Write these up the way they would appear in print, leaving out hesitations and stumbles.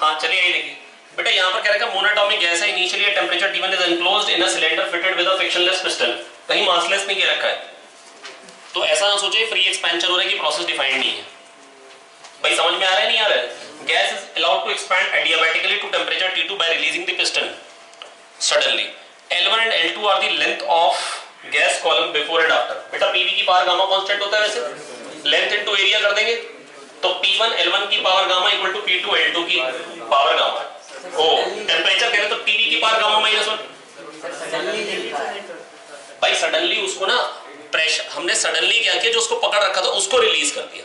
हाँ चलिए यही देखिए बेटा, यहाँ पर क्या रखा, मोनोटॉमिक गैस है, initially temperature T1 is enclosed in a cylinder fitted with a frictionless piston, कहीं मासलेस नहीं कह रखा है। तो ऐसा ना सोचे फ्री एक्सपेंशन हो रहा है कि प्रोसेस डिफाइंड नहीं है। भाई समझ में आ रहा है नहीं आ रहा है? Gas is allowed to expand adiabatically to temperature T2 by releasing the piston suddenly. L1 and L2 are the length of gas column before and after. बेटा पीवी की पावर गामा कांस्टेंट होता है, वैसे लेंथ इनटू एरिया कर देंगे तो P1 L1 की power gamma equal to P2 L2 की पावर गामा। ओ टेम्परेचर कह रहे तो टीवी की पावर गामा -1। भाई सडनली उसको ना प्रेशर, हमने सडनली क्या किया, जो उसको पकड़ रखा था उसको रिलीज कर दिया।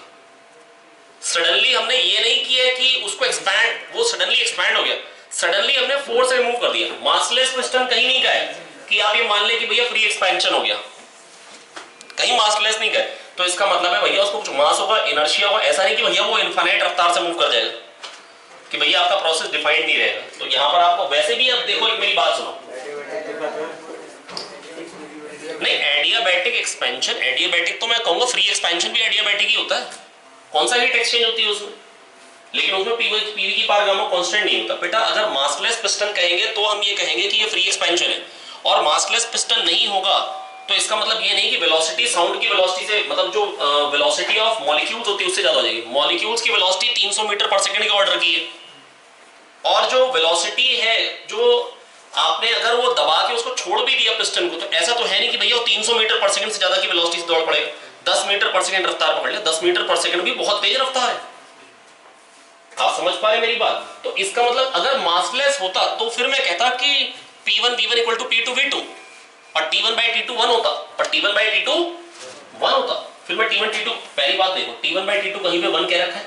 सडनली हमने ये नहीं किया कि उसको एक्सपैंड, वो सडनली एक्सपैंड हो गया, सडनली हमने फोर्स रिमूव कर दिया। मासलेस पिस्टन कहीं नहीं गए कि आप ये मान ले कि भैया फ्री एक्सपेंशन हो गया, कहीं मासलेस नहीं गए। तो इसका मतलब है भैया उसको कुछ मास होगा, इनर्शिया होगा, ऐसा नहीं कि भैया वो इनफाइनाइट रफ्तार से मूव कर जाएगा, कि भैया आपका प्रोसेस डिफाइंड नहीं रहेगा। तो यहां पर आपको वैसे भी, अब देखो मेरी बात सुनो, नहीं एडियाबैटिक एक्सपेंशन, एडियाबैटिक तो मैं कहूंगा फ्री एक्सपेंशन भी एडियाबैटिक ही होता है, कौन सा हीट एक्सचेंज होती है उसमें, लेकिन उसमें पीवी की पावर गामा कांस्टेंट नहीं होता। बेटा अगर मासलेस पिस्टन कहेंगे तो हम ये कहेंगे कि ये फ्री एक्सपेंशन है, और मासलेस पिस्टन नहीं होगा तो इसका मतलब ये नहीं कि वेलोसिटी साउंड की वेलोसिटी से, मतलब जो वेलोसिटी ऑफ मॉलिक्यूल्स होती है उससे ज्यादा हो जाएगी। मॉलिक्यूल्स की वेलोसिटी 300 मीटर पर सेकंड के ऑर्डर की है, और जो वेलोसिटी है, जो आपने अगर वो दबा के उसको छोड़ भी दिया पिस्टन को, तो ऐसा तो है नहीं कि भैया वो 300 मीटर पर सेकंड से ज्यादा की वेलोसिटी से दौड़ पड़ेगा। 10 मीटर पर सेकंड रफ्तार पकड़ ले, 10 मीटर पर सेकंड भी बहुत तेज रफ्तार है। आप समझ पा रहे मेरी बात? तो इसका मतलब अगर मासलेस होता तो फिर मैं कहता कि P1 V1 equal to P2 V2, और T1 बाई T2 1 होता, पर T1 बाई T2 1 होता, फिर मैं T1 T2, पहली बात देखो T1 बाई T2 कहीं पे 1 कह रखा है?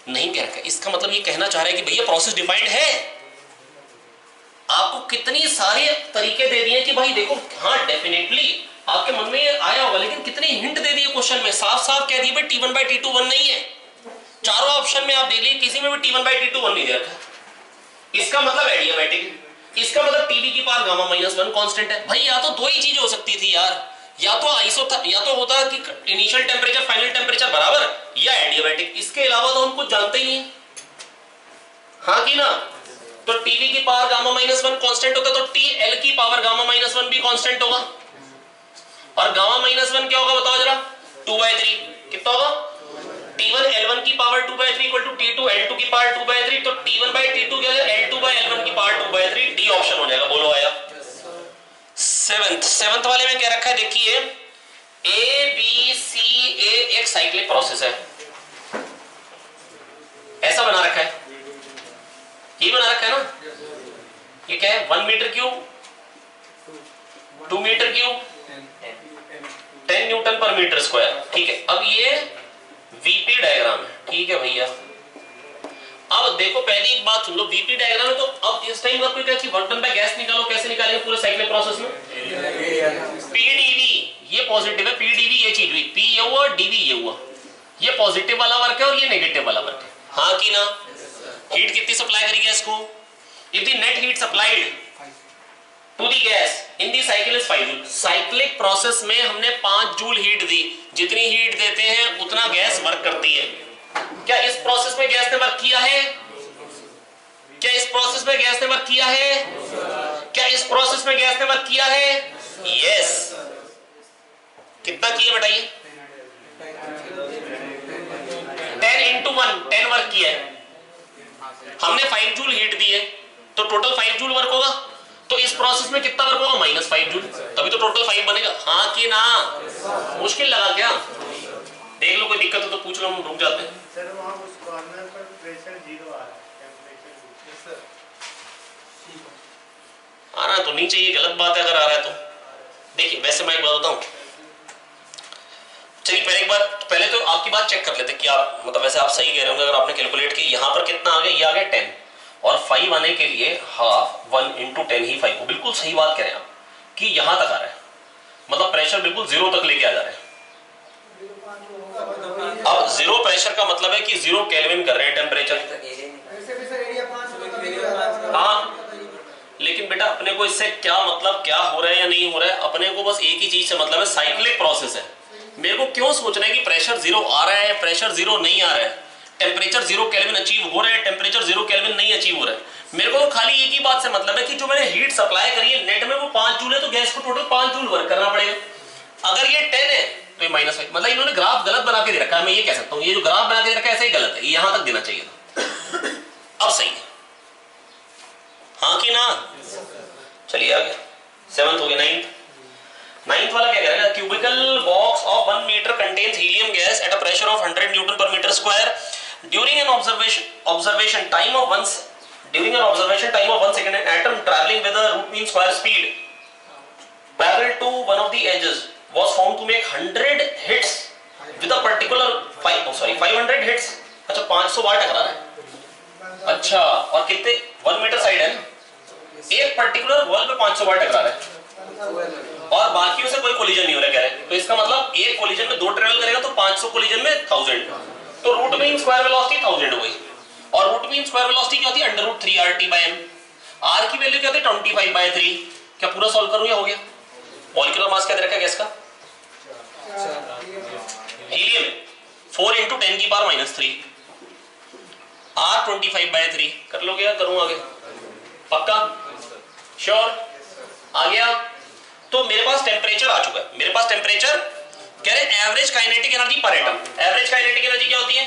नहीं कह रखा है। इसका मतलब ये कहना चाह रहा है कि भैया प्रोसेस डिफाइंड है। आपको कितनी सारे तरीके दे दिए कि भाई देखो, हाँ डेफिनेटली आपके मन में ये आया होगा, लेकिन कितनी हिंट दे दिए क्वेश्चन में, साफ साफ कह दिए भाई T1 बाई T2 1 नहीं है। चारों ऑप्शन में आप देख लीजिए, किसी में भी T1 बाई T2 1 नहीं दे रखा। इसका मतलब एडियाबैटिक, इसका मतलब टीवी की पावर गामा -1 कांस्टेंट है। भाई या तो दो ही चीजें हो सकती थी यार, या तो आइसो था, या तो होता कि इनिशियल टेम्परेचर फाइनल टेम्परेचर बराबर, या एडियाबैटिक। इसके अलावा तो हम कुछ जानते ही नहीं, हाँ कि ना? तो टीवी की पावर गामा -1 कांस्टेंट होता तो टीएल की पावर गामा -1 भी कांस्टेंट होगा, और गामा -1 क्या होगा बताओ जरा? 2/3 कितना होगा? T1 L1 की power 2/3 equal to T2 L2 की पावर 2/3, तो T1 बाई T2 क्या है? L2 बाई L1 की पावर 2/3, डी ऑप्शन हो जाएगा। बोलो आया? सेवंथ वाले में क्या रखा है देखिए, ABCA एक साइक्लिक प्रोसेस है, ऐसा बना रखा है, ये बना रखा है ना, ये क्या है? 1 metre cube, 2 metre cube, 10 newton पर मीटर स्क्वायर। ठीक है, अब ये वीपी डायग्राम है, ठीक है भैया। अब देखो पहली एक बात सुन लो, वीपी डायग्राम है तो अब इस टाइम आपको क्या कि वर्क डन बाय गैस निकालो, कैसे निकालेंगे पूरे साइक्लिक प्रोसेस में? पीडीवी, ये पॉजिटिव है, पीडीवी ये चीज हुई, पी ये हुआ, डीवी ये हुआ, ये पॉजिटिव वाला वर्क है और ये नेगेटिव वाला वर्क है, हाँ कि ना? हीट कितनी सप्लाई करी गैस को? If the net heat supplied to the gas in the cycle is 5 joule. Cyclic process में हमने 5 जूल हीट दी, जितनी हीट देते हैं उतना गैस वर्क करती है। क्या इस प्रोसेस में गैस ने वर्क किया है? क्या इस प्रोसेस में गैस ने वर्क किया है? क्या इस प्रोसेस में गैस ने वर्क किया है? यस। कितना किया बताइए? 10 into 1, 10 वर्क किया है। हमने 5 जूल हीट दी है तो टोटल 5 जूल वर्क होगा, तो इस प्रोसेस में कितना वर्क होगा? -5 जूल, तभी तो टोटल 5 बनेगा, हाँ कि ना? मुश्किल लगा क्या? देख लो कोई दिक्कत हो तो पूछ लो, हम रुक जाते हैं। सर वहां उस कॉर्नर पर प्रेशर 0 आ रहा है, टेंपरेचर आना तो नहीं चाहिए, गलत बात है अगर आ रहा है तो। देखिए वैसे मैं एक बात बताऊं, चलिए पहले तो आपकी बात चेक कर लेते कि आप मतलब वैसे आप सही कह रहे होंगे अगर आपने कैलकुलेट किया। यहाँ पर कितना आ गया? ये आ गया 10, और 5 आने के लिए हाफ 1 into 10 ही 5 को, बिल्कुल सही बात कह रहे हैं आप कि यहां तक आ रहा है, मतलब प्रेशर बिल्कुल 0 तक लेके आ जा रहे हैं। अब 0 प्रेशर का मतलब है कि 0 केल्विन कर रहे हैं टेम्परेचर। हाँ लेकिन बेटा अपने को इससे क्या मतलब, क्या हो रहा है या नहीं हो रहा है, अपने को बस एक ही चीज से मतलब है, साइक्लिक प्रोसेस है। मेरे को क्यों सोचना है कि प्रेशर 0 आ रहा है, प्रेशर 0 नहीं आ रहा है, टेम्परेचर 0 केल्विन अचीव हो रहा है, टेम्परेचर 0 केल्विन मेरे को खाली एक ही बात से मतलब है कि जो मैंने हीट सप्लाई करी है नेट में वो 5 जूल है, तो गैस को टोटल 5 जूल वर्क करना पड़ेगा। अगर ये 10 है तो ये -5, मतलब इन्होंने ग्राफ गलत बना के दे रखा है, मैं ये कह सकता हूँ ये जो ग्राफ बना के दे रखा है ऐसे ही गलत है, यहां तक देना चाहिए था। अब सही है, हाँ कि ना? चलिए आगे 7th हो गया। 9th वाला क्या करेगा? Cubical box of 1 metre contains helium gas at a pressure of 100 newton पर metre square during an observation time of 1 second, an atom traveling with a root mean square speed parallel to one of the edges was found to make 100 hits with a particular 500 hits। अच्छा 500 बार टकरा रहा है। अच्छा और कितने 1 metre side है ना, एक पर्टिकुलर वॉल पे 500 बार टकरा रहा है और बाकियों से कोई कोलिजन नहीं हो रहा कह रहे हैं। तो इसका मतलब एक कोलिजन में 2 ट्रेवल करेगा तो 500 कोलिजन में 1000, तो रूट मीन स्क्वायर वेलोसिटी 1000 हो गई। और रूट मीन स्क्वायर वेलोसिटी क्या होती है? √3 RT/m। r की वैल्यू क्या होती है? 25/3। क्या पूरा सॉल्व करूं या हो गया? मॉलिक्यूलर मास क्या दे रखा है गैस का? हीलियम 4 × 10⁻³ r 25/3 कर लोगे या करूं आगे? पक्का श्योर? आ गया? तो मेरे पास टेम्परेचर आ चुका है, मेरे पास टेम्परेचर कह रहे एवरेज काइनेटिक एनर्जी पर एटम। एवरेज काइनेटिक एनर्जी क्या होती है?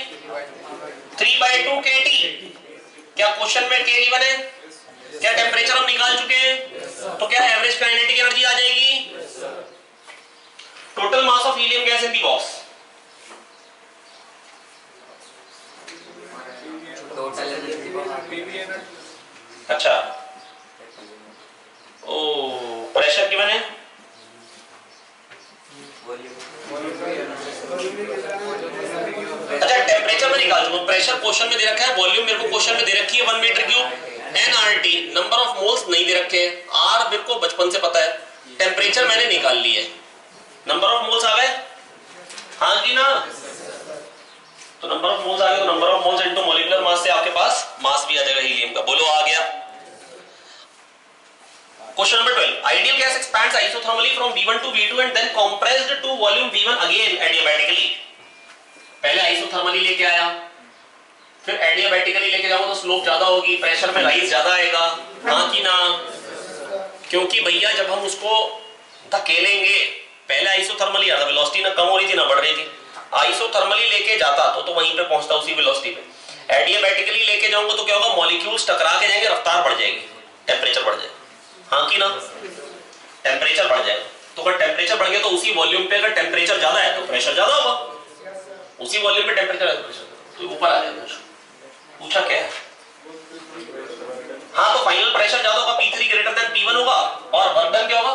3/2 kT। क्या क्वेश्चन में k गिवन है? क्या टेम्परेचर हम निकाल चुके हैं? तो क्या एवरेज काइनेटिक एनर्जी आ जाएगी? Total mass of helium gas in the box, अच्छा ओ प्रेशर गिवन है, अच्छा टेम्परेचर में निकाल चुका, प्रेशर क्वेश्चन में दे रखा है, वॉल्यूम मेरे को क्वेश्चन में दे रखी है 1 metre cube, nRT number of moles नहीं दे रखे हैं, R मेरे को बचपन से पता है, टेम्परेचर मैंने निकाल लिया है, नंबर ऑफ मोल्स आ गए, हाँ कि ना? तो नंबर ऑफ मोल्स आ गए तो number of moles into molecular mass से आपके पास मास भी आ जाएगा हीलियम का। बोलो आ गया? Question number 12. Ideal gas expands isothermally from V1 to V2 and then compressed to volume V1 again adiabatically. पहले isothermally लेके आया, फिर adiabatically लेके जाऊंगा तो स्लोप ज्यादा होगी, प्रेशर में राइज ज्यादा आएगा, हाँ कि ना? क्योंकि भैया जब हम उसको धकेलेंगे, पहले isothermally आता, वेलोसिटी ना कम हो रही थी ना बढ़ रही थी, isothermally लेके जाता तो वहीं पे पहुंचता उसी वेलोसिटी पे। adiabatically लेके जाऊंगा तो क्या होगा? मॉलिक्यूल्स टकरा के जाएंगे, रफ्तार बढ़ जाएगी, टेम्परेचर बढ़ जाएगा, हाँ कि ना? टेम्परेचर बढ़ जाएगा, तो अगर टेम्परेचर बढ़ गया तो उसी वॉल्यूम पे अगर टेम्परेचर ज्यादा है तो प्रेशर ज्यादा होगा, उसी वॉल्यूम पे टेम्परेचर है तो प्रेशर तो ऊपर आ जाएगा। पूछा क्या है? हाँ तो फाइनल प्रेशर ज्यादा होगा, P3 ग्रेटर देन P1 होगा, और वर्क डन क्या होगा?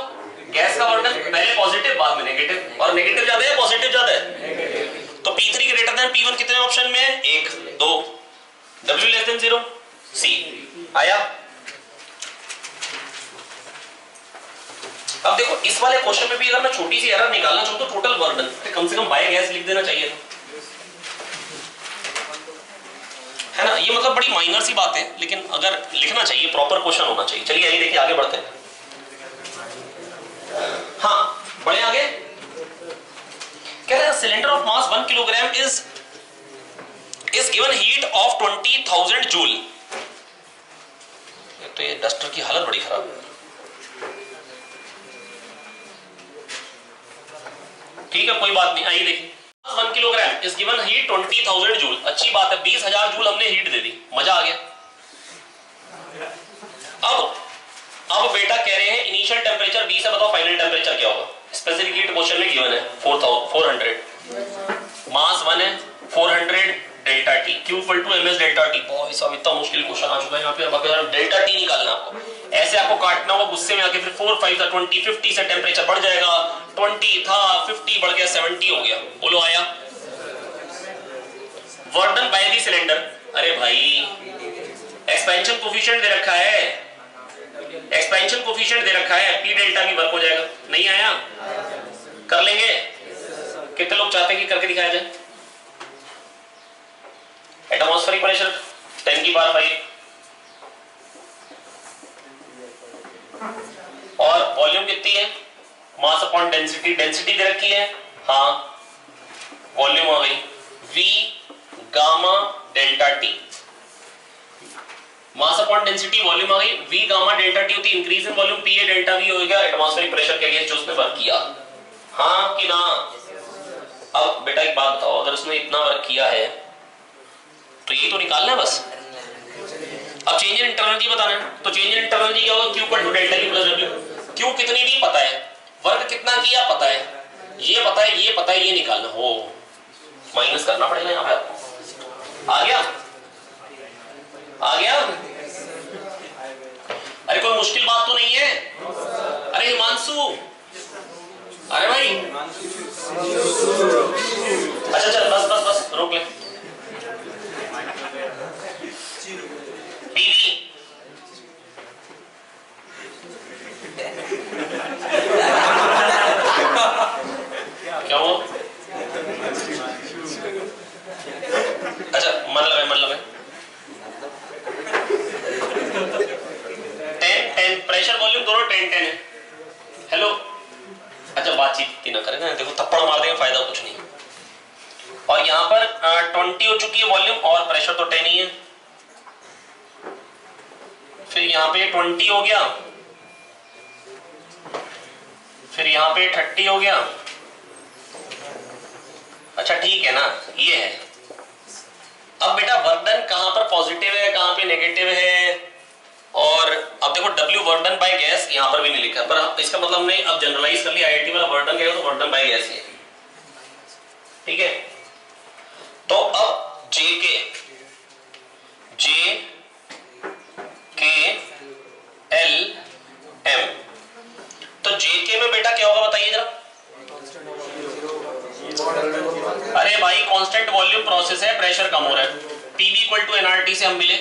गैस का वर्क डन पहले पॉजिटिव बाद में नेगेटिव, और नेगेटिव ज्यादा है पॉजिटिव ज्यादा है, तो P3 ग्रेटर देन P1 कितने ऑप्शन में है? 1 2, W लेस देन 0, C आया। अब देखो इस वाले क्वेश्चन में भी अगर मैं छोटी सी एरर निकालना चाहूँ तो टोटल वर्क डन तो कम से कम बाय गैस लिख देना चाहिए है ना? ये मतलब बड़ी माइनर सी बात है, लेकिन अगर लिखना चाहिए, प्रॉपर क्वेश्चन होना चाहिए। चलिए आइए देखिए आगे बढ़ते हैं। हाँ बढ़े आगे। कह रहे हैं cylinder of mass 1 kilogram is given heat of 20,000 joule. तो ये डस्टर की हालत बड़ी खराब है, ठीक है कोई बात नहीं। आइए देखिए 1 kilogram is given heat 20,000 joule. अच्छी बात है, 20,000 जूल हमने हीट दे दी, मजा आ गया। अब बेटा कह रहे हैं इनिशियल टेम्परेचर 20 है, बताओ फाइनल टेम्परेचर क्या होगा? स्पेसिफिक हीट क्वेश्चन में गिवन है 400, मास 1 है, 400 delta T, Q = ms delta T. बहुत सब इतना मुश्किल क्वेश्चन आ चुका है यहाँ पे, अब डेल्टा टी निकालना आपको, ऐसे आपको काटना होगा गुस्से में आके, फिर 4 5 20, 50 से टेम्परेचर बढ़ जाएगा, 20 था 50 बढ़ गया 70 हो गया। बोलो आया? Work done by the cylinder, अरे भाई एक्सपेंशन कोफिशिएंट दे रखा है, एक्सपेंशन कोफिशिएंट दे रखा है, P डेल्टा भी वर्क हो जाएगा। नहीं आया? कर लेंगे? कितने लोग चाहते हैं कि करके दिखाया जाए? एटमॉस्फेरिक प्रेशर 10⁵, और वॉल्यूम कितनी है? मास अपॉन डेंसिटी, डेंसिटी दे रखी है, हाँ वॉल्यूम आ गई V gamma delta T. Mass upon density volume आ गई, वी गामा डेल्टा टी होती है increase in volume, P A delta V हो गया एटमॉस्फेरिक प्रेशर के अगेंस्ट जो उसने वर्क किया। हाँ कि ना? अब बेटा एक बात बताओ, अगर उसने इतना वर्क किया है तो यही तो निकालना है बस। अब चेंज इन इंटरनल एनर्जी बताना है, तो चेंज इन इंटरनल एनर्जी क्या होगा? Q equal to delta U plus W। Q कितनी दी पता है, वर्क कितना किया पता है, ये पता है, ये पता है, ये निकालना हो, माइनस करना पड़ेगा यहाँ पे आपको। आ गया? आ गया? अरे कोई मुश्किल बात तो नहीं है? अरे हिमांशु, अरे भाई अच्छा चल बस बस बस रोक ले। पीवी क्या हुआ? अच्छा मतलब है 10 प्रेशर वॉल्यूम दोनों 10 है। हेलो, अच्छा बातचीत इतनी ना करें ना, देखो थप्पड़ मार देंगे फायदा कुछ नहीं। और यहाँ पर 20 हो चुकी है वॉल्यूम और प्रेशर तो 10 ही है, फिर यहाँ पे 20 हो गया, फिर यहाँ पे 30 हो गया। अच्छा ठीक है ना, ये है। अब बेटा वर्क डन कहां पर पॉजिटिव है कहां पे नेगेटिव है, और अब देखो W work done by gas यहां पर भी नहीं लिखा, पर इसका मतलब हमने अब जनरलाइज कर लिया, आईआईटी वाला वर्क डन कहेगा तो वर्क डन बाय गैस ही है, ठीक है। तो अब J K L M, तो JK में बेटा क्या होगा बताइए जरा? अरे भाई कांस्टेंट वॉल्यूम प्रोसेस है, प्रेशर कम हो रहा है, PV इक्वल टू nRT से हम मिले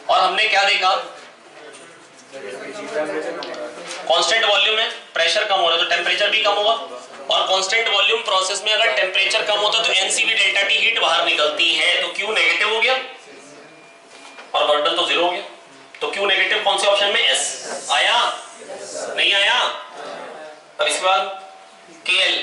और हमने क्या देखा? कांस्टेंट वॉल्यूम में प्रेशर कम हो रहा है तो टेम्परेचर भी कम होगा, और कांस्टेंट वॉल्यूम प्रोसेस में अगर टेम्परेचर कम होता है तो NCV डेल्टा T हीट बाहर निकलती है, तो Q नेगेटिव हो गया और वर्क डन तो 0 हो गया। तो Q नेगेटिव कौन से ऑप्शन में? S आया? नहीं आया? अब इसके बाद KL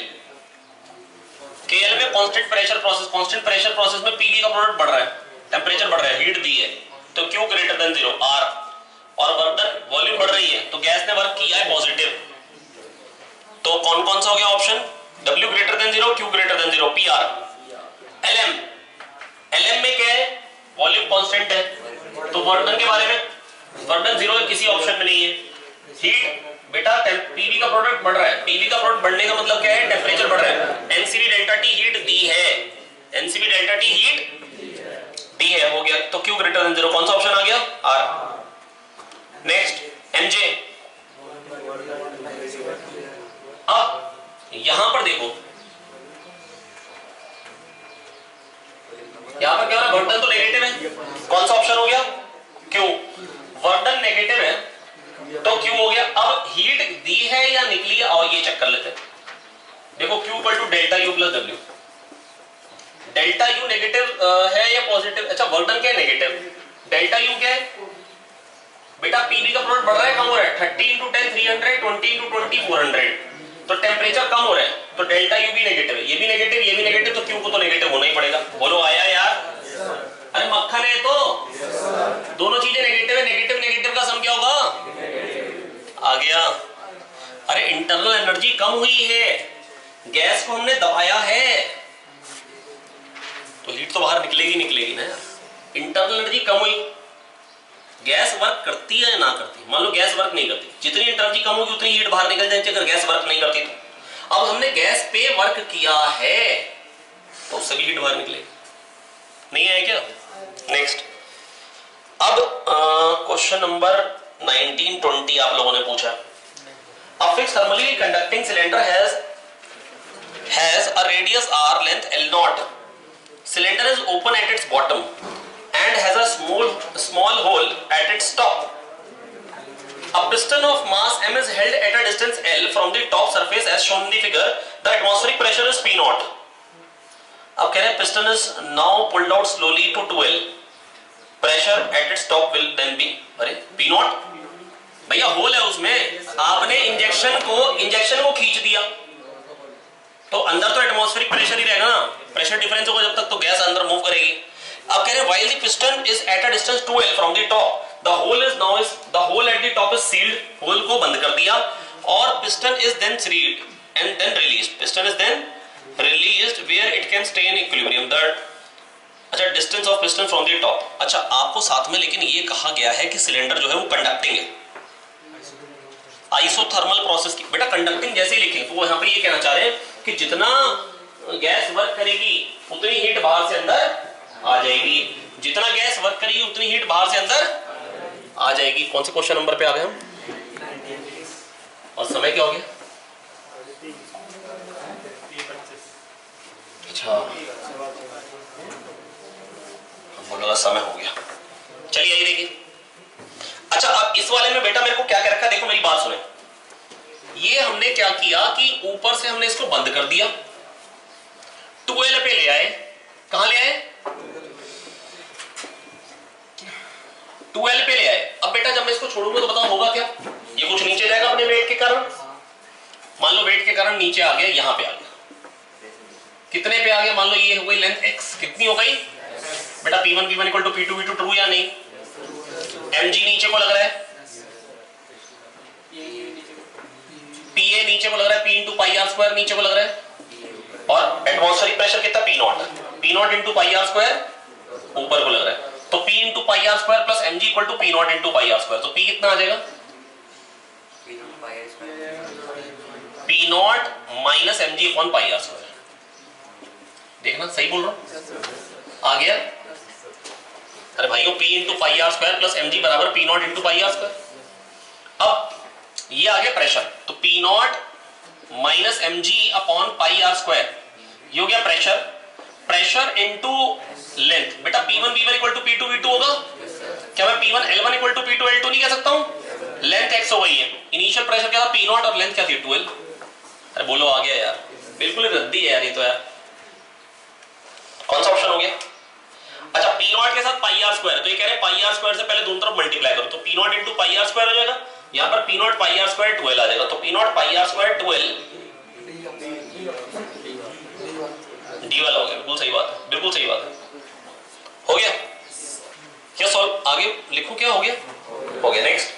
में constant pressure process, constant pressure process में PV का प्रोडक्ट बढ़ रहा है, टेम्परेचर बढ़ रहा है, हीट दी है, तो Q ग्रेटर देन 0 R, और वर्क डन वॉल्यूम बढ़ रही है तो गैस ने वर्क किया है पॉजिटिव, तो कौन कौन सा हो गया option? W greater than 0, Q greater than 0, PR। LM में क्या है? वॉल्यूम कांस्टेंट है, तो वर्क डन के बारे में, वर्क डन 0 है, किसी ऑप्शन में नहीं है। हीट बेटा PV का प्रोडक्ट बढ़ रहा है, PV का प्रोडक्ट बढ़ने का मतलब क्या है? टेम्परेचर बढ़ रहा है, NCV डेल्टा T हीट दी है, NCV डेल्टा T हीट दी है, हो गया, तो Q ग्रेटर देन 0 कौन सा ऑप्शन आ गया? R। नेक्स्ट MJ, अब यहां पर देखो, यहां पर क्या हो रहा है? वर्क डन तो नेगेटिव है, कौन सा ऑप्शन हो गया? Q। वर्क डन नेगेटिव है तो Q हो गया। अब हीट दी है या निकली है, और ये चेक कर लेते हैं। देखो Q equal to delta U plus W, delta U negative है या पॉजिटिव? अच्छा वर्क डन क्या है? नेगेटिव। डेल्टा U क्या है बेटा? PV का प्रोडक्ट बढ़ रहा है कम हो रहा है? 30 × 10 300, 20 × 20 400, तो टेम्परेचर कम हो रहा है तो डेल्टा U भी नेगेटिव है, ये भी नेगेटिव, ये भी नेगेटिव, तो Q को तो नेगेटिव होना ही पड़ेगा। बोलो आया यार? अरे मक्खन है तो दोनों चीजें नेगेटिव है, नेगेटिव नेगेटिव का सम क्या होगा? आ गया। अरे इंटरनल एनर्जी कम हुई है, गैस को हमने दबाया है तो हीट तो बाहर निकलेगी निकलेगी ना। इंटरनल एनर्जी कम हुई, गैस वर्क करती है या ना करती? मान लो गैस वर्क नहीं करती, जितनी एनर्जी कम होगी उतनी हीट बाहर निकल जाएगी अगर गैस वर्क नहीं करती तो। अब हमने गैस पे वर्क किया है तो उससे भी हीट बाहर निकलेगी, नहीं है क्या? नेक्स्ट, अब क्वेश्चन नंबर 19-20 आप लोगों ने पूछा। A fixed thermally conducting cylinder has a radius r, length L0. Cylinder is open at its bottom and has a small hole at its top. A piston of mass m is held at a distance L from the top surface as shown in the figure. The atmospheric pressure is P0. अब कह रहे हैं piston is now pulled out slowly to 2L. Pressure at its top will then be, अरे P0 भैया whole है उसमें, आपने injection को खींच दिया तो अंदर तो एटमॉस्फेरिक प्रेशर ही रहेगा ना, प्रेशर डिफरेंस होगा जब तक तो गैस अंदर मूव करेगी, अब कह रहे while the piston is at a distance 2L from the top, the hole at the top is sealed, hole को बंद कर दिया, और piston is then freed and then released. Piston is then released where it can stay in equilibrium. The अच्छा distance of piston from the top. अच्छा आपको साथ में लेकिन ये कहा गया है कि सिलेंडर जो है वो कंडक्टिंग है, आइसोथर्मल प्रोसेस की। बेटा कंडक्टिंग जैसे ही लिखें तो वो यहाँ पे ये कहना चाह रहे हैं कि जितना गैस वर्क करेगी उतनी हीट बाहर से अंदर आ जाएगी, जितना गैस वर्क करेगी उतनी हीट बाहर से अंदर आ जाएगी। कौन से क्वेश्चन नंबर पे आ गए हम? और समय क्या हो गया? अच्छा हमको लगा समय हो गया। चलिए यही देखिए। अच्छा अब इस वाले में बेटा मेरे को क्या क्या रखा, देखो मेरी बात सुने। ये हमने क्या किया कि ऊपर से हमने इसको बंद कर दिया, 2L पे ले आए। कहां ले आए? 2L पे ले आए। अब बेटा जब मैं इसको छोड़ूंगा तो बताओ होगा क्या? ये कुछ नीचे जाएगा अपने वेट के कारण। मान लो वेट के कारण नीचे आ गया, यहां पे आ गया। कितने पे आ गया? मान लो ये हो गई लेंथ x, कितनी हो गई बेटा? P1 P1 equal to P2 P2 true या नहीं? mg नीचे को लग रहा है, Pa नीचे को लग रहा है, P into pi R square नीचे को लग रहा है, और एटमॉस्फेरिक प्रेशर कितना? P0 into pi R square ऊपर को लग रहा है। तो P into pi R square plus mg equal to P0 into pi R square. तो P कितना आ जाएगा? P0 minus mg upon pi R square. देखना सही बोल रहा हूं? आ गया? अरे भाइयों P into pi R square plus mg बराबर P0 into pi R square. अब ये आ गया प्रेशर, तो P0 minus mg upon pi R square, ये हो गया प्रेशर। प्रेशर इंटू लेंथ, बेटा P1 V1 equal to P2 V2 होगा। क्या मैं P1 L1 equal to P2 L2 नहीं कह सकता हूं? लेंथ x हो गई है, इनिशियल प्रेशर क्या था? P0 और लेंथ क्या थी? 2L। अरे बोलो आ गया यार, बिल्कुल रद्दी है यार ये तो यार। कौन सा ऑप्शन हो गया? अच्छा P0 के साथ पाई आर स्क्वायर, तो ये कह रहे हैं पाई आर स्क्वायर से पहले दोनों तरफ मल्टीप्लाई करो, तो P0 into pi R square हो जाएगा। यहाँ पर P0 पाई आर स्क्वायर 2L आ जाएगा, तो P0 पाई आर स्क्वायर 2L डी वाला हो गया। बिल्कुल सही बात है, बिल्कुल सही बात है। हो गया क्या सॉल्व? आगे लिखो क्या हो गया? हो गया। नेक्स्ट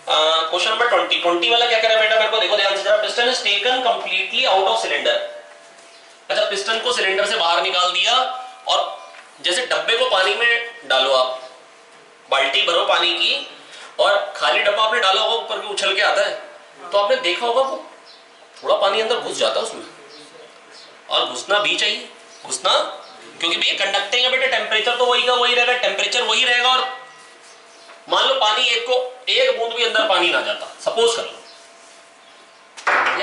क्वेश्चन नंबर 20 वाला क्या कह रहा है बेटा? मेरे को देखो ध्यान से जरा। Piston is taken completely out of cylinder. अच्छा पिस्टन को सिलेंडर से बाहर निकाल दिया, और जैसे डब्बे को पानी में डालो, आप बाल्टी भरो पानी की और खाली डब्बा आपने डाला होगा, ऊपर के उछल के आता है, तो आपने देखा होगा वो थोड़ा पानी अंदर घुस जाता है उसमें, और घुसना भी चाहिए, घुसना, क्योंकि भैया कंडक्टिंग है बेटे, टेम्परेचर तो वही का वही रहेगा, टेम्परेचर वही रहेगा। और मान लो पानी एक बूंद भी अंदर पानी ना जाता, सपोज कर लो,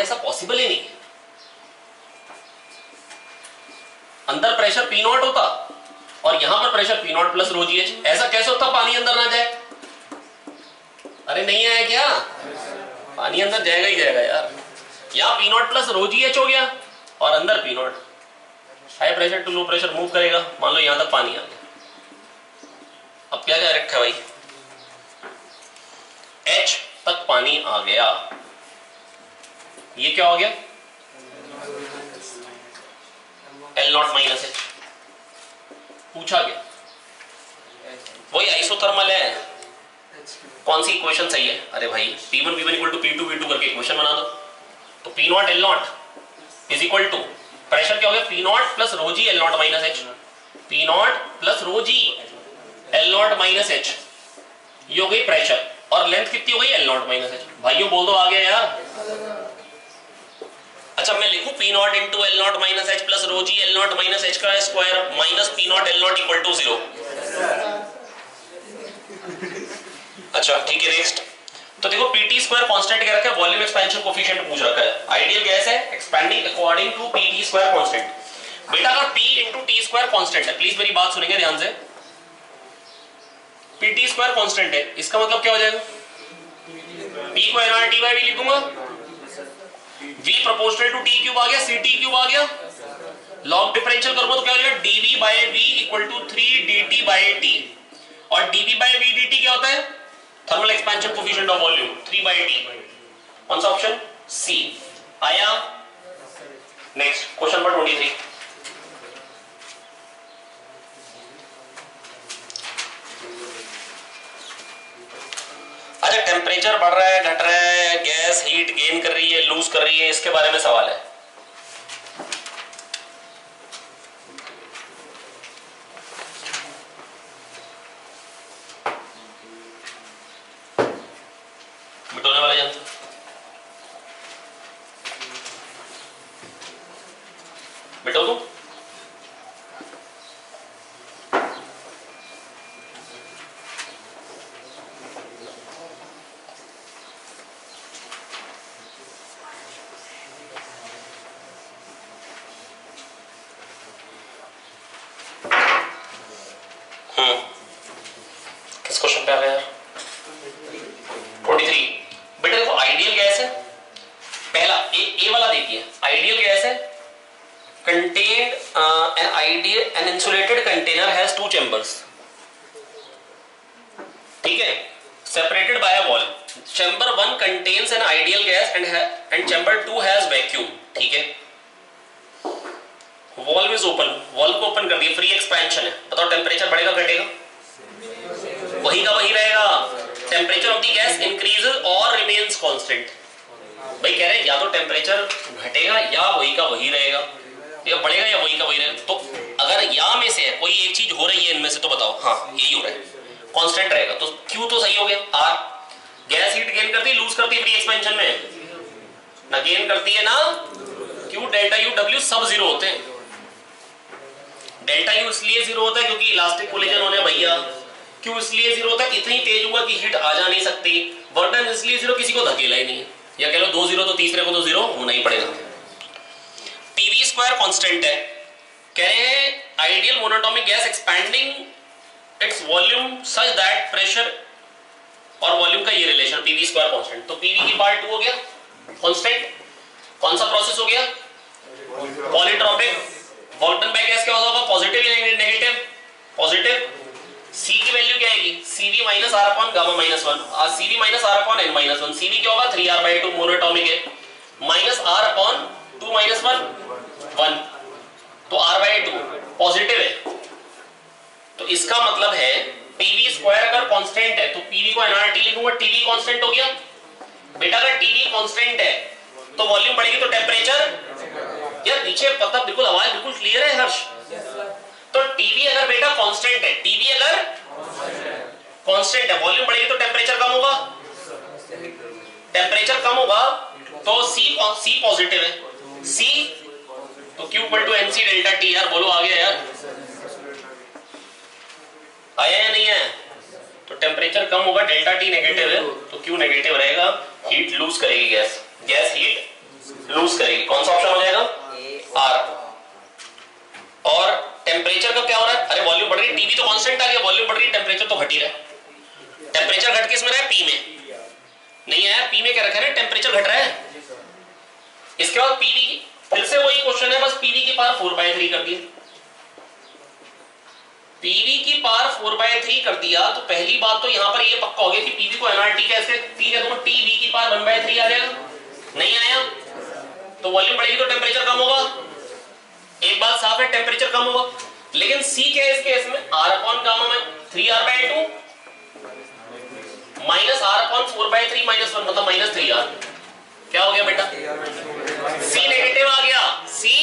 ऐसा पॉसिबल ही नहीं है। अंदर प्रेशर P0 होता और यहां पर प्रेशर P0 प्लस रो जी एच, ऐसा कैसे होता पानी अंदर ना जाए? अरे नहीं आया क्या? पानी अंदर जाएगा ही जाएगा यार। यहां P0 प्लस रो जी एच हो गया और अंदर P0, high pressure to low pressure move करेगा। मान लो यहां तक पानी आ गया, अब क्या क्या रखा है भाई? H तक पानी आ गया, ये क्या हो गया? L0 minus H. पूछा गया वही आइसोथर्मल है, कौन सी इक्वेशन सही है? अरे भाई P1 V1 equal to P2 V2 करके इक्वेशन बना दो, तो P0 L0 is equal to pressure क्या हो गया? P0 plus rho g L0 minus h, P0 plus rho g L0 minus h, ये हो गई प्रेशर, और लेंथ कितनी हो गई? L0 minus H. भाइयों बोल दो आ गया यार। अच्छा मैं लिखूं P0 into L0 minus h plus rho g L0 minus h का square minus P0 L0 equal to 0। अच्छा ठीक है नेक्स्ट। तो देखो PT स्क्वायर कांस्टेंट क्या रखा है? वॉल्यूम एक्सपेंशन कोफिशिएंट पूछ रखा है। आइडियल गैस है, expanding according to PT square constant. बेटा अगर P into T square constant है, प्लीज मेरी बात सुनेंगे ध्यान से, PT स्क्वायर कांस्टेंट है, इसका मतलब क्या हो जाएगा? P को nRT/V लिखूंगा, V proportional to T cube आ गया, CT क्यूब आ गया, लॉग डिफरेंशियल करूंगा तो क्या हो जाएगा? dV/V इक्वल टू 3 dt/T, और dV/V dt क्या होता है? Thermal expansion coefficient of volume 3/T। कौन सा ऑप्शन? सी आया। Next question number 23। टेम्परेचर बढ़ रहा है, घट रहा है, गैस हीट गेन कर रही है, लूज कर रही है, इसके बारे में सवाल है। मिटोने वाला यंत्र, मिटो दो। किस क्वेश्चन पे आ गया यार? 43। बेटा देखो आइडियल गैस है, पहला ए वाला देखिए, आइडियल गैस है, contained an insulated container has two chambers, ठीक है, separated by a wall. Chamber 1 contains an ideal gas and chamber 2 has vacuum, ठीक है। Valve is open, valve को ओपन कर दिया, फ्री एक्सपेंशन है, बताओ टेम्परेचर बढ़ेगा घटेगा? वही का वही रहेगा। Temperature of the gas increases और रिमेन्स कांस्टेंट। भाई कह रहे हैं या तो टेम्परेचर घटेगा या वही का वही रहेगा, या बढ़ेगा या वही का वही रहेगा। तो अगर या में से है कोई एक चीज हो रही है इनमें से तो बताओ, हाँ यही हो रहा है, कांस्टेंट रहेगा। तो क्यू तो सही हो गया। आर, गैस हीट गेन करती है लूज करती है फ्री एक्सपेंशन में, ना गेन करती है ना। क्यू डेल्टा यू डब्ल्यू सब जीरो होते हैं। डेल्टा यू इसलिए जीरो होता है क्योंकि इलास्टिक कोलिजन होने भैया। क्यू इसलिए जीरो होता है इतनी तेज हुआ कि हीट आ जा नहीं सकती। वर्क डन इसलिए जीरो, किसी को धकेला ही नहीं है, या कह लो 2 जीरो तो तीसरे को तो जीरो होना ही पड़ेगा। पीवी स्क्वायर कांस्टेंट है, कह रहे हैं ideal monatomic gas expanding its volume such that pressure और वॉल्यूम का ये रिलेशन पीवी स्क्वायर कांस्टेंट। तो पीवी की पार्ट 2 हो गया कांस्टेंट। कौन सा प्रोसेस हो गया? Polytropic. Work done by gas क्या होगा? पॉजिटिव या नेगेटिव? पॉजिटिव। C की वैल्यू क्या आएगी? CV minus R upon gamma minus 1। CV minus R upon n minus 1। CV क्या होगा? 3r/2 मोनोटोमिक है, माइनस r अपॉन 2 माइनस 1 तो r/2 पॉजिटिव है। तो इसका मतलब है PV स्क्वायर अगर कांस्टेंट है तो PV को nRT लिखूंगा, TV कांस्टेंट हो गया। बेटा अगर TV कांस्टेंट है तो वॉल्यूम बढ़ेगी तो टेम्परेचर, यार पीछे पता बिल्कुल आवाज बिल्कुल क्लियर है हर्ष। तो टीवी अगर बेटा कांस्टेंट है, टीवी अगर कांस्टेंट है, वॉल्यूम बढ़ेगी तो टेम्परेचर कम होगा। टेम्परेचर कम होगा तो सी पॉजिटिव है, सी तो Q equal to NC delta T। यार बोलो आ गया यार, आया या नहीं है? तो टेम्परेचर कम होगा, डेल्टा T नेगेटिव है तो Q नेगेटिव रहेगा, हीट लूज करेगी गैस, गैस हीट लूज करेगी। कौन सा ऑप्शन हो जाएगा? आर। और टेम्परेचर का क्या हो रहा है? अरे वॉल्यूम बढ़ रही है, टीवी तो कांस्टेंट आ गया, वॉल्यूम बढ़ रही है, टेम्परेचर तो घट ही रहा है। टेम्परेचर घट किस में रहा है? पी में। नहीं है यार, पी में क्या रखा है? टेम्परेचर घट रहा है। इसके बाद पीवी की फिर से वही क्वेश्चन है, बस पीवी की पावर 4/3 कर दिया। पीवी की पावर 4/3 कर दिया तो पहली बात तो यहां पर ये पक्का हो गया कि पीवी को nRT कैसे पी है, तो टीवी की पावर 1/3 आ जाएगा। नहीं आया तो वॉल्यूम बढ़ेगी तो टेम्परेचर कम होगा। एक बात साफ है, टेम्परेचर कम होगा। लेकिन सी क्या है इस केस में? r अपॉन गामा में 3r/2 minus r upon 4/3 minus 1 मतलब माइनस 3r। क्या हो गया बेटा? सी नेगेटिव आ गया, सी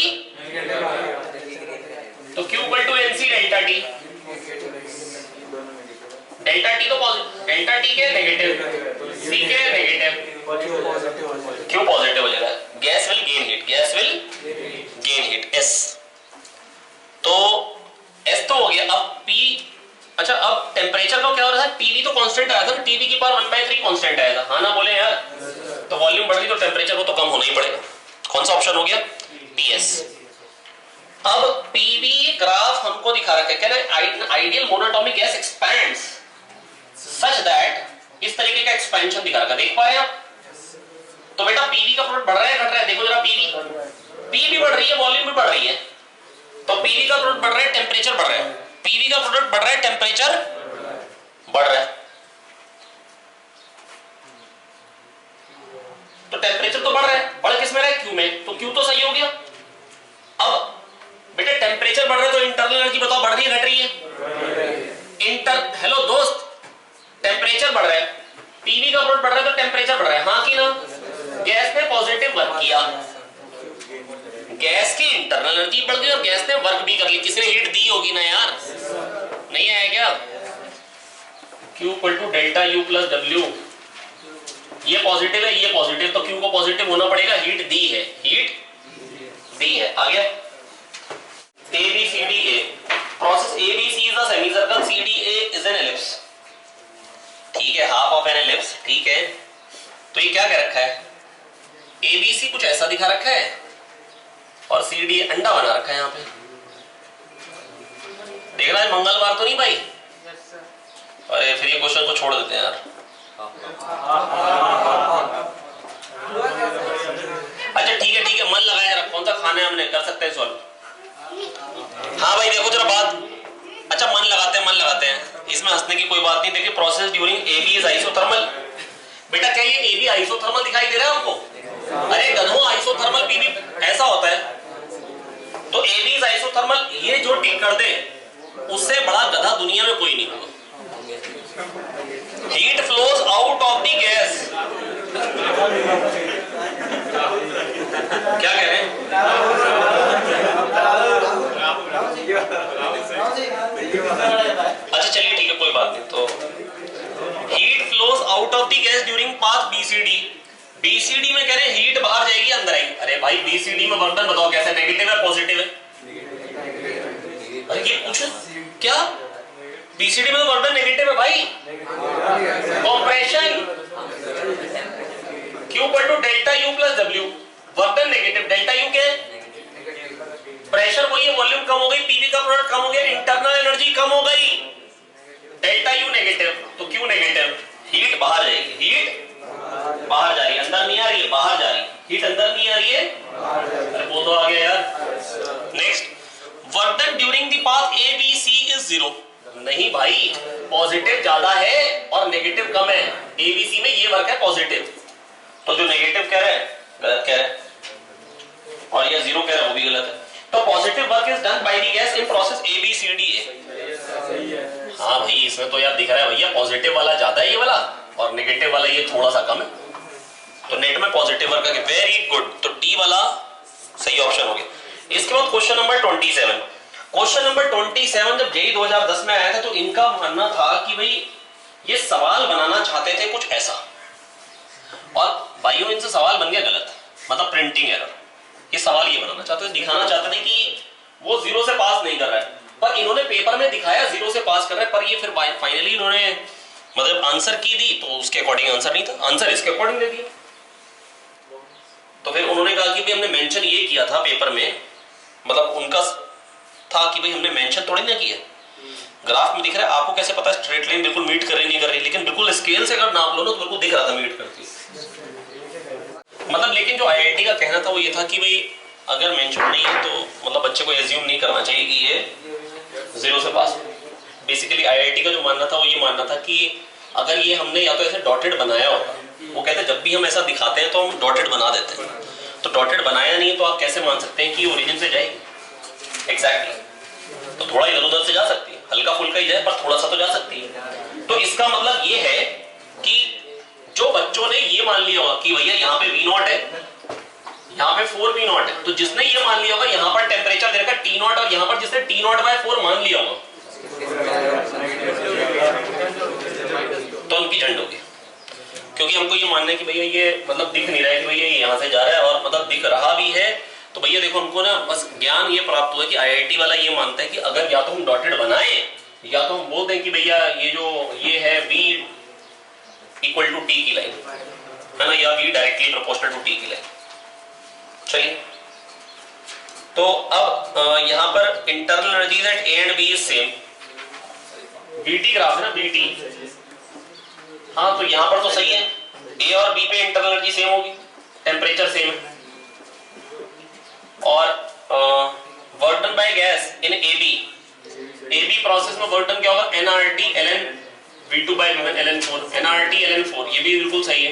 तो Q equal to NC delta T। Delta T तो पॉजिटिव, डेल्टा T क्या है? नेगेटिव, C क्या है? नेगेटिव, Q पॉजिटिव हो जाएगा। Gas will gain heat, gas will gain heat S। तो S तो हो गया। अब P, अच्छा अब टेम्परेचर का क्या हो रहा था? TV तो कांस्टेंट आया था, TV की पावर 1/3 कांस्टेंट आया था, हाँ ना बोले यार? तो वॉल्यूम बढ़ गई तो टेम्परेचर को तो कम होना ही पड़ेगा। कौन सा ऑप्शन हो गया? PS। अब PV ग्राफ हमको दिखा रखा है, कह रहे ideal monatomic gas expands such that, इस तरीके का एक्सपेंशन दिखा रखा, देख पा रहे हैं आप? तो बेटा PV का प्रोडक्ट बढ़ रहा है घट रहा है? देखो जरा, PV बढ़ रही है, वॉल्यूम भी बढ़ रही है। तो PV का प्रोडक्ट बढ़ रहा है, टेम्परेचर बढ़ रहा है। PV का प्रोडक्ट बढ़ रहा है, टेम्परेचर बढ़ रहा है। तो टेम्परेचर तो बढ़ रहा है, बढ़ किस में रहा है? Q में। तो Q तो सही हो गया। अब बेटा टेम्परेचर बढ़ रहा है तो इंटरनल एनर्जी बताओ बढ़ रही है घट रही है? हेलो दोस्त, टेम्परेचर बढ़ रहा है, पीवी का प्रोडक्ट बढ़ रहा है तो टेम्परेचर बढ़ रहा है, हाँ कि ना? गैस ने पॉजिटिव वर्क किया, गैस की इंटरनल एनर्जी बढ़ गई और गैस ने वर्क भी कर ली, किसी ने हीट दी होगी ना यार, नहीं आया क्या? Q equal to delta U plus W, ये पॉजिटिव है, ये पॉजिटिव, तो Q को पॉजिटिव होना पड़ेगा, हीट दी है, हीट दी है। आ गया? ABCDA process ABC is a semicircle, CDA is an ellipse, ठीक है, हाफ ऑफ एन एलिप्स, ठीक है। तो ये क्या कह रखा है? ABC कुछ ऐसा दिखा रखा है और CDA अंडा बना रखा है यहाँ पे। देखना है मंगलवार तो नहीं भाई? अरे फिर ये क्वेश्चन को छोड़ देते हैं यार। अच्छा ठीक है, मन लगाए जरा, कौन सा खाना है हमने, कर सकते हैं सॉल्व। हाँ भाई देखो जरा बात, अच्छा मन लगाते हैं, इसमें हंसने की कोई बात नहीं। देखिए process during AB is isothermal, बेटा क्या ये AB आइसोथर्मल दिखाई दे रहा है आपको? अरे गधों, आइसोथर्मल PB ऐसा होता है, तो AB इज आइसोथर्मल, ये जो टिक कर दे उससे बड़ा गधा दुनिया में कोई नहीं होगा। Heat flows out of the gas, क्या कह रहे हैं? अच्छा चलिए ठीक है, कोई बात नहीं। तो heat flows out of the gas during path BCD, BCD में कह रहे हैं हीट बाहर जाएगी अंदर आएगी। अरे भाई BCD में बर्तन बताओ कैसे, नेगेटिव है पॉजिटिव है? अरे ये पूछो क्या, BCD में तो बर्तन नेगेटिव है भाई। Compression Q equal to delta U plus W, बर्तन नेगेटिव, डेल्टा U क्या है? प्रेशर वही है, वॉल्यूम कम हो गई, PV का प्रोडक्ट कम हो गया, इंटरनल एनर्जी कम हो गई, डेल्टा U नेगेटिव तो Q नेगेटिव, हीट बाहर जाएगी, हीट बाहर जा रही है, अंदर नहीं आ रही है, बाहर जा रही है, हीट अंदर नहीं आ रही है, अरे बोल दो आ गया यार। Next, work done during the path ABC is 0, नहीं भाई पॉजिटिव ज्यादा है और नेगेटिव कम है, ABC में ये वर्क है पॉजिटिव, तो जो नेगेटिव कह रहे हैं गलत कह रहे हैं और ये 0 कह रहे हैं वो भी गलत है। तो positive work is done by the gas in process ABCDA। हाँ भाई इसमें तो यार दिख रहा है भैया पॉजिटिव वाला ज्यादा है ये वाला और नेगेटिव वाला ये थोड़ा सा कम है, तो नेट में पॉजिटिव वर्क है, वेरी गुड, तो डी वाला सही ऑप्शन हो गया। इसके बाद क्वेश्चन नंबर 27, क्वेश्चन नंबर 27 जब JEE 2010 में आया था तो इनका मानना था कि भाई ये सवाल बनाना चाहते थे कुछ ऐसा, और भाइयों इनसे सवाल बन गया गलत, मतलब प्रिंटिंग एरर। ये सवाल ये बनाना चाहते थे, दिखाना चाहते थे कि वो 0 से पास नहीं कर रहा है, पर इन्होंने पेपर में दिखाया 0 से पास कर रहा है, पर ये फिर फाइनली इन्होंने मतलब आंसर की दी तो उसके अकॉर्डिंग आंसर नहीं था, आंसर इसके अकॉर्डिंग दे दिया। तो फिर उन्होंने कहा कि भाई हमने मेंशन ये किया था पेपर में, मतलब उनका था कि भाई हमने मेंशन थोड़ी ना किया, ग्राफ में दिख रहा है आपको कैसे पता स्ट्रेट लाइन बिल्कुल मीट कर रही नहीं कर रही, लेकिन बिल्कुल स्केल से अगर नाप लो ना तो बिल्कुल दिख रहा था मीट करती, मतलब। लेकिन जो IIT का कहना था वो ये था कि भाई अगर मेंशन नहीं है तो मतलब बच्चे को एज्यूम नहीं करना चाहिए कि ये 0 से पास। बेसिकली IIT का जो मानना था वो ये मानना था कि अगर ये हमने या तो ऐसे डॉटेड बनाया होता, वो कहते जब भी हम ऐसा दिखाते हैं तो हम डॉटेड बना देते हैं, तो डॉटेड बनाया नहीं है तो आप कैसे मान सकते हैं कि ओरिजिन से जाएगी? एग्जैक्टली, तो थोड़ा इधर उधर से जा सकती है, हल्का फुल्का ही जाए पर थोड़ा सा तो जा सकती है। तो इसका मतलब ये है कि जो बच्चों ने ये मान लिया होगा कि भैया यहाँ पे V0 है, यहाँ पे 4V0 है, तो जिसने ये मान लिया होगा यहाँ पर टेम्परेचर दे रखा T0 और यहाँ पर जिसने T0/4 मान लिया होगा तो उनकी झंड होगी, क्योंकि हमको ये मानना है कि भैया ये मतलब दिख नहीं रहा है कि भैया ये यहाँ से जा रहा है, और मतलब दिख रहा भी है तो भैया देखो हमको ना बस ज्ञान ये प्राप्त हुआ कि IIT वाला ये मानता है कि अगर या तो हम डॉटेड बनाए या तो हम बोल दें कि भैया ये जो ये है V इक्वल टू T की लाइन है ना, या V directly proportional to T की लाइन। चलिए तो अब यहाँ पर internal energies at A and B is same, VT graph है ना VT, हाँ तो यहाँ पर तो सही है, A और B पे इंटरनल एनर्जी सेम होगी, टेम्परेचर सेम है, और work done by gas in AB process में वर्क डन क्या होगा nRT ln V2/V1 ln4, nRT ln4, ये भी बिल्कुल सही है,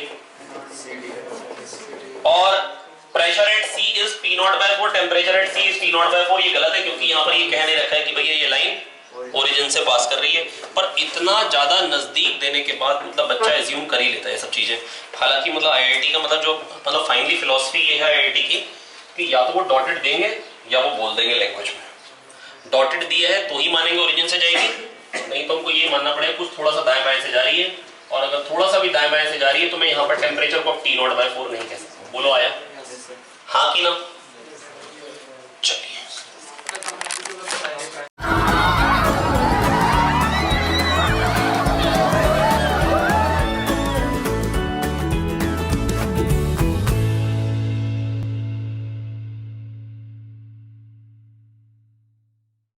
और pressure at C is P0/4, temperature at C is T0/4, ये गलत है क्योंकि यहाँ पर ये कह नहीं रखा है कि भैया ये लाइन ओरिजिन से पास कर रही है, पर इतना इतना ज्यादा नजदीक देने के बाद मतलब बच्चा एज्यूम कर ही लेता है ये सब चीजें। हालांकि मतलब आईआईटी का मतलब जो मतलब फाइनली फिलॉसफी ये है आईआईटी की कि या तो वो डॉटेड देंगे या वो बोल देंगे लैंग्वेज में। डॉटेड दिया है तो ही मानेंगे ओरिजिन से जाएगी, नहीं तो हमको ये मानना पड़ेगा कुछ थोड़ा सा दाएं बाएं से जा रही है, और अगर थोड़ा सा भी दाएं बाएं से जा रही है तो मैं यहाँ पर टेम्परेचर को T0/4 नहीं कह सकता। बोलो आया हाँ कि ना?